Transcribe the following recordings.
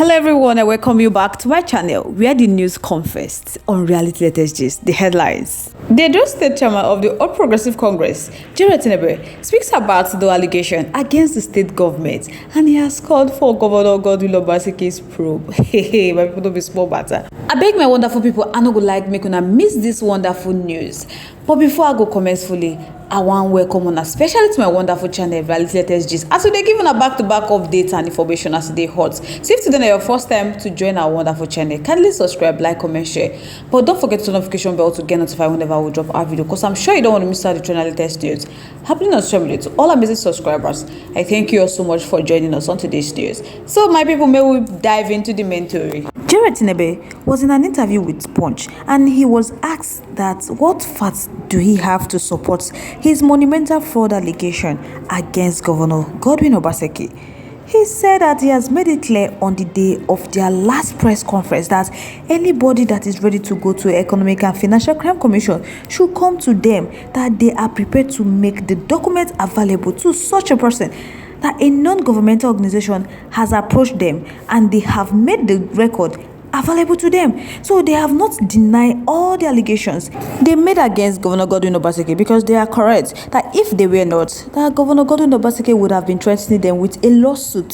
Hello everyone, I welcome you back to my channel where the news come first on Reality Latest Gist, the headlines. The Edo State Chairman of the All Progressive Congress, H3AVY, speaks about the allegation against the state government and he has called for Governor Godwin Obaseki's probe. Hey, my people don't be small matter. I beg my wonderful people, I no go like make una miss this wonderful news. But before I go comment fully, I want to welcome una especially to my wonderful channel Reality Latest Gist. As we dey give una back-to-back updates and information as they hot. So if today is your first time to join our wonderful channel, kindly subscribe, like, comment, share. But don't forget to turn notification bell to get notified whenever we drop our video, because I'm sure you don't want to miss out the channel latest news happening on social media. To all amazing subscribers, I thank you all so much for joining us on today's news. So my people, may we dive into the main story. H3AVY was in an interview with Punch and he was asked that what facts do he have to support his monumental fraud allegation against Governor Godwin Obaseki. He said that he has made it clear on the day of their last press conference that anybody that is ready to go to Economic and Financial Crime Commission should come to them, that they are prepared to make the document available to such a person, that a non-governmental organization has approached them and they have made the record available to them. So they have not denied all the allegations they made against Governor Godwin Obaseki, because they are correct that if they were not, that Governor Godwin Obaseki would have been threatening them with a lawsuit.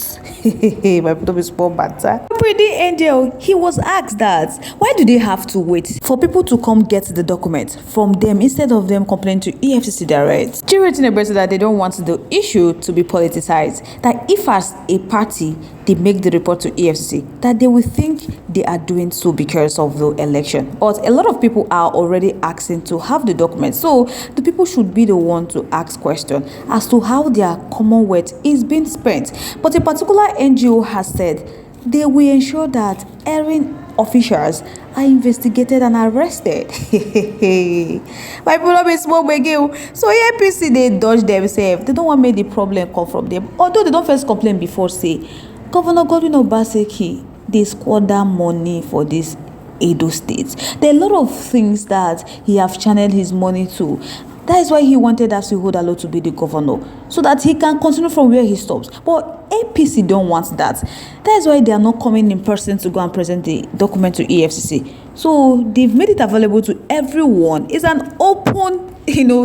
My people is small matter. Pretty angel, he was asked that why do they have to wait for people to come get the document from them instead of them complaining to EFCC direct. H3AVY said that they don't want the issue to be politicized, that if as a party they make the report to EFCC, that they will think they are doing so because of the election. But a lot of people are already asking to have the document, so the people should be the one to ask questions as to how their commonwealth is being spent. But a particular NGO has said they will ensure that erring officials are investigated and arrested. My people be small begin. So APC they dodge themselves. They don't want to make the problem come from them. Although they don't first complain before say Governor Godwin Obaseki, they squander money for this Edo State. There are a lot of things that he have channeled his money to. That is why he wanted Wàhàlarr to be the governor, so that he can continue from where he stops. But APC don't want that. That is why they are not coming in person to go and present the document to EFCC. So they've made it available to everyone. It's an open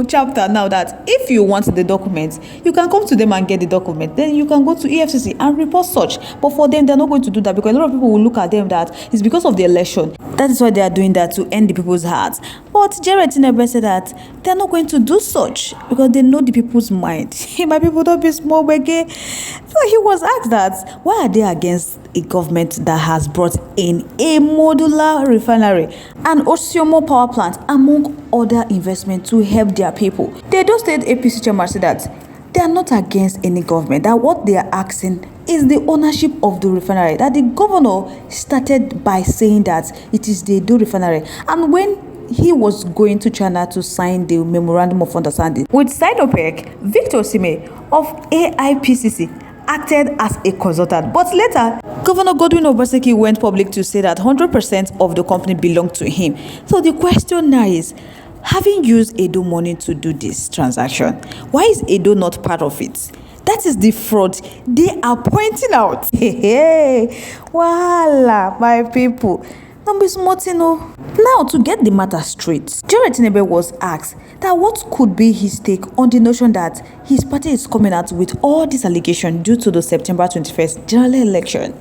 chapter now, that if you want the document, you can come to them and get the document. Then you can go to EFCC and report such. But for them, they're not going to do that, because a lot of people will look at them that it's because of the election. That is why they are doing that, to end the people's hearts. But H3AVY said that they're not going to do such because they know the people's mind. My people don't be small again. So he was asked that why are they against a government that has brought in a modular refinery and Osiomo power plant among other investments to help their people. The Edo State APC chairman said that they are not against any government, that what they are asking is the ownership of the refinery, that the governor started by saying that it is the Edo refinery, and when he was going to China to sign the memorandum of understanding with side OPEC, Victor Osimhen of AIPCC acted as a consultant. But later, Governor Godwin Obaseki went public to say that 100% of the company belonged to him. So the question now is, having used Edo money to do this transaction, why is Edo not part of it? That is the fraud they are pointing out. Wàhàlarr, my people. Don't be smart, Now, to get the matter straight, H3AVY was asked that what could be his take on the notion that his party is coming out with all these allegations due to the September 21st general election.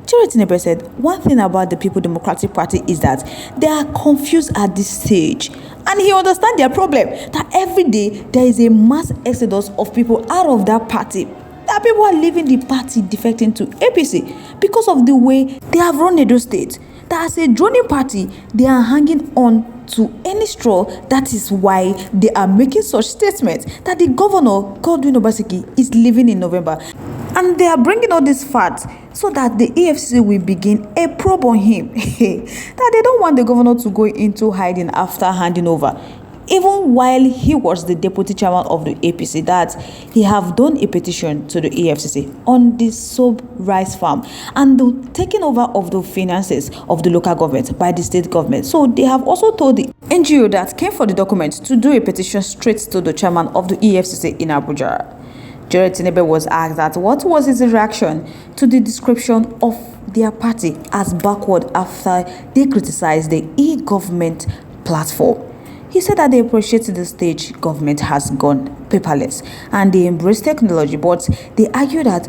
H3AVY said one thing about the People Democratic Party is that they are confused at this stage, and he understands their problem, that every day there is a mass exodus of people out of that party, that people are leaving the party, defecting to APC because of the way they have run Edo State. That as a droning party, they are hanging on to any straw. That is why they are making such statements that the governor, Godwin Obaseki, is leaving in November. And they are bringing all these facts so that the EFCC will begin a probe on him. That they don't want the governor to go into hiding after handing over. Even while he was the deputy chairman of the APC, that he have done a petition to the EFCC on the sub-rice farm and the taking over of the finances of the local government by the state government. So they have also told the NGO that came for the document to do a petition straight to the chairman of the EFCC in Abuja. H3AVY was asked that what was his reaction to the description of their party as backward after they criticized the e-government platform. He said that they appreciate the stage government has gone paperless and they embrace technology, but they argue that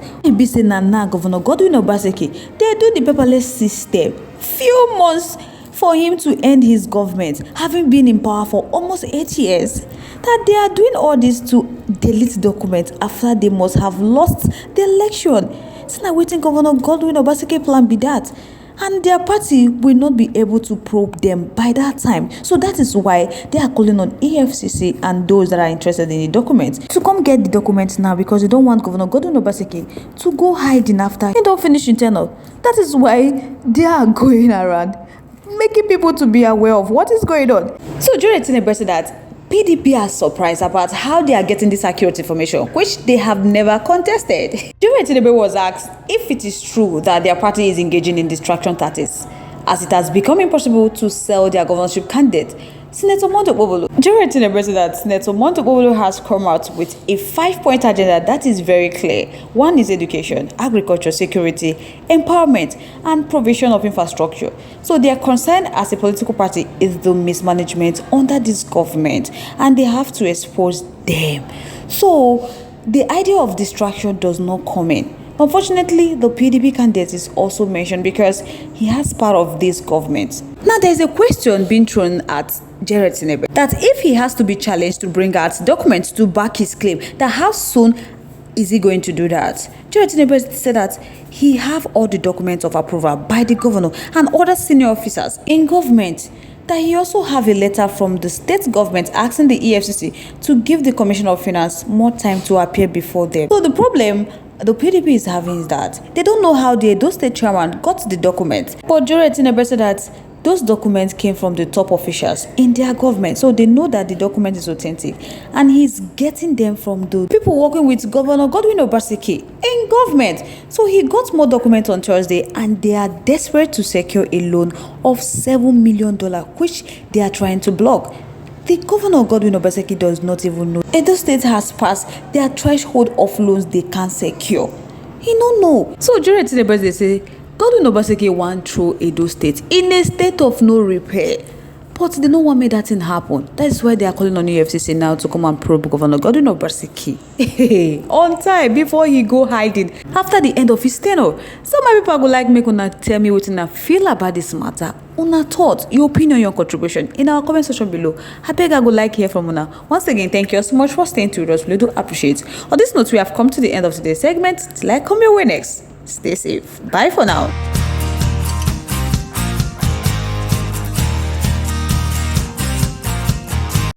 Governor Godwin Obaseki, they do the paperless system few months for him to end his government, having been in power for almost 8 years, that they are doing all this to delete documents after they must have lost the election. It's not waiting Governor Godwin Obaseki plan be that. And their party will not be able to probe them by that time. So that is why they are calling on EFCC and those that are interested in the documents to come get the documents now, because they don't want Governor Godwin Obaseki to go hiding after he don't finish internal. That is why they are going around making people to be aware of what is going on. So H3AVY said that PDP are surprised about how they are getting this accurate information, which they have never contested. H3AVY was asked if it is true that their party is engaging in distraction tactics, as it has become impossible to sell their governorship candidate. Senator Monto Okpebholo. H3AVY said that Senator Monto Okpebholo has come out with a 5-point agenda that is very clear. One is education, agriculture, security, empowerment, and provision of infrastructure. So their concern as a political party is the mismanagement under this government, and they have to expose them. So the idea of distraction does not come in. Unfortunately, the PDP candidate is also mentioned because he has part of this government. Now, there is a question being thrown at H3AVY that if he has to be challenged to bring out documents to back his claim, that how soon is he going to do that? H3AVY said that he have all the documents of approval by the governor and other senior officers in government, that he also have a letter from the state government asking the EFCC to give the Commissioner of Finance more time to appear before them. So the problem the PDP is having is that they don't know how the Edo State chairman got the documents. But H3AVY said that those documents came from the top officials in their government, so they know that the document is authentic, and he's getting them from the people working with Governor Godwin Obaseki in government. So he got more documents on Thursday, and they are desperate to secure a loan of $7 million, which they are trying to block. The Governor Godwin Obaseki does not even know Edo State has passed their threshold of loans they can secure. He don't know. So during H3AVY, they say Godwin Obaseki went through Edo State in a state of no repair. But they don't want to make that thing happen. That is why they are calling on EFCC now to come and probe Governor Godwin Obaseki on time before he go hiding after the end of his tenure. Some people go like make una tell me what una feel about this matter. Una thought, your opinion, your contribution in our comment section below. I beg I go like hear from una. Once again, thank you so much for staying tuned with us. We do appreciate. On this note, we have come to the end of today's segment. Till I come your way next. Stay safe. Bye for now.